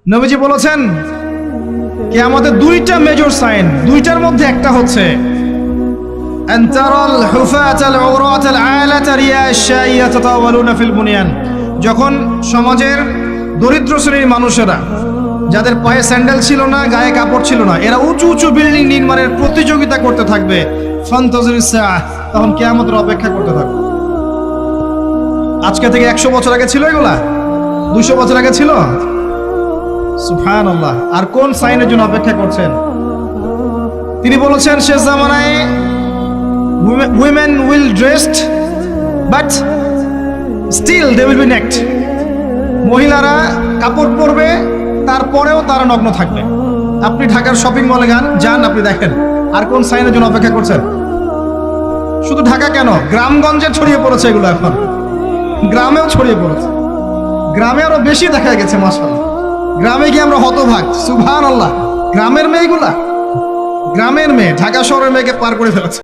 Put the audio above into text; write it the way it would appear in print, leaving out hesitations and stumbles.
নবীজি বলেছেন কিয়ামতের দুইটা মেজর সাইন, দুইটার মধ্যে একটা হচ্ছে আনতারাল হুফাতাল উরাতাল আলাতা রিয়াশা ইয়াতাতাওয়ালুনা ফিল বুনিয়ান। যখন সমাজের দরিদ্র শ্রেণীর মানুষেরা, যাদের পায়ে স্যান্ডেল ছিল না, গায়ে কাপড় ছিল না, এরা উঁচু উঁচু বিল্ডিং নির্মাণের প্রতিযোগিতা করতে থাকবে, ফান্তাজিরিস সাআহ, তখন কিয়ামতের অপেক্ষা করতে থাকবে। আজকে থেকে 100 বছর আগে ছিল এগুলা? 200 বছর আগে ছিল? সুবহানাল্লাহ। আর কোন সাইনের জন্য অপেক্ষা করছেন? তিনি বলেছেন শেষ জামানায় women will dressed but still they will be naked। মহিলারা কাপড় পরবে, তারপরেও তারা নগ্ন থাকবে। আপনি ঢাকার শপিং মলে যান, আপনি দেখেন। আর কোন সাইনের জন্য অপেক্ষা করছেন? শুধু ঢাকা কেন, গ্রামগঞ্জে ছড়িয়ে পড়েছে এগুলো, এখন গ্রামেও ছড়িয়ে পড়েছে। গ্রামে আরো বেশি দেখা গেছে মাশাআল্লাহ। গ্রামে গিয়ে আমরা হতভাগ, সুবহানাল্লাহ। গ্রামের মেয়েগুলা, গ্রামের মেয়ে ঢাকা শহরের মেয়েকে পার করে ফেলেছে।